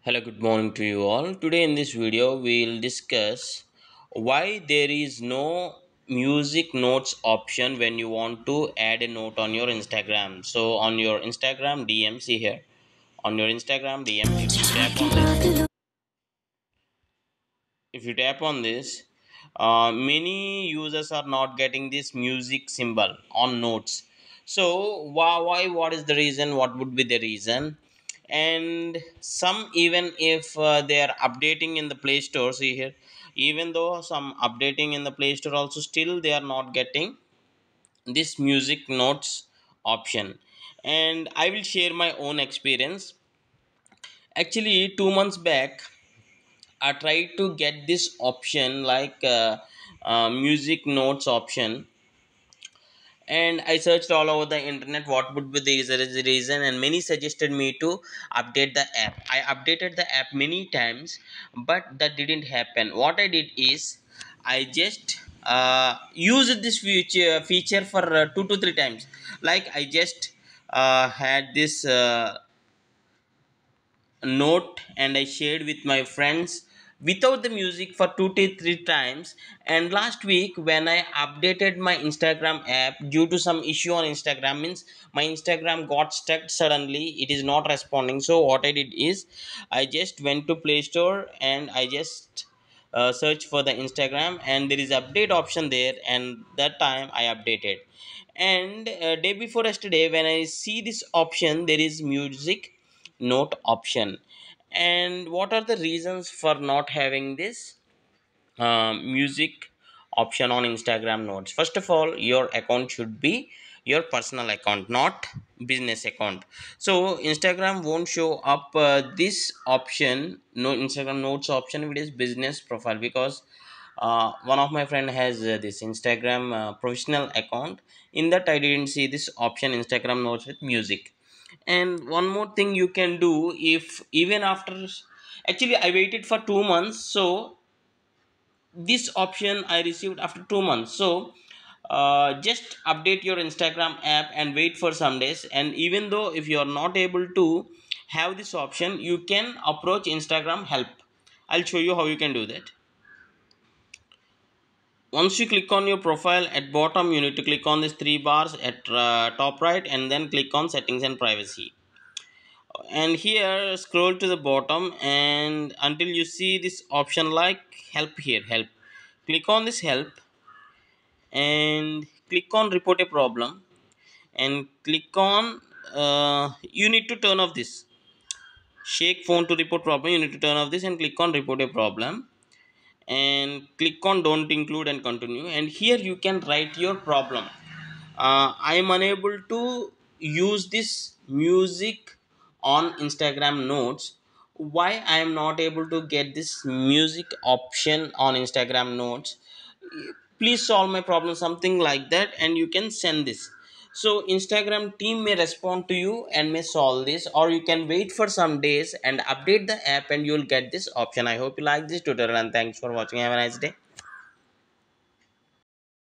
Hello, good morning to you all. Today in this video, we'll discuss why there is no music notes option when you want to add a note on your Instagram. So, on your Instagram DM, see here, on your Instagram DM, if you tap on this, many users are not getting this music symbol on notes. So why what is the reason, what would be the reason? And some, even if they are updating in the Play Store, see here, even though some updating in the Play Store also, still they are not getting this music notes option. And I will share my own experience. Actually, 2 months back I tried to get this option, like music notes option, and I searched all over the internet what would be the reason, and many suggested me to update the app. I updated the app many times, but that didn't happen. What I did is I just used this feature for 2 to 3 times. Like I just had this note and I shared with my friends without the music for 2 to 3 times. And last week when I updated my Instagram app, due to some issue on Instagram, means my Instagram got stuck suddenly, it is not responding. So what I did is I just went to Play Store and I just search for the Instagram, and there is update option there, and that time I updated. And day before yesterday when I see this option, there is music note option. And what are the reasons for not having this music option on Instagram notes? First of all, your account should be your personal account, not business account. So Instagram won't show up this option, no Instagram notes option, if it is business profile, because one of my friend has this Instagram professional account. In that I didn't see this option, Instagram notes with music. And one more thing you can do, if even after, actually I waited for 2 months, so this option I received after 2 months. So just update your Instagram app and wait for some days. And even though if you are not able to have this option, you can approach Instagram help. I'll show you how you can do that. Once you click on your profile, at bottom you need to click on these three bars at top right, and then click on settings and privacy. And here scroll to the bottom and until you see this option like help. Here, help, click on this help and click on report a problem, and click on you need to turn off this shake phone to report problem. You need to turn off this and click on report a problem, and click on don't include and continue. And here you can write your problem. I am unable to use this music on Instagram notes. Why I am not able to get this music option on Instagram notes? Please solve my problem, something like that, and you can send this. So Instagram team may respond to you and may solve this, or you can wait for some days and update the app and you will get this option. I hope you like this tutorial, and thanks for watching. Have a nice day.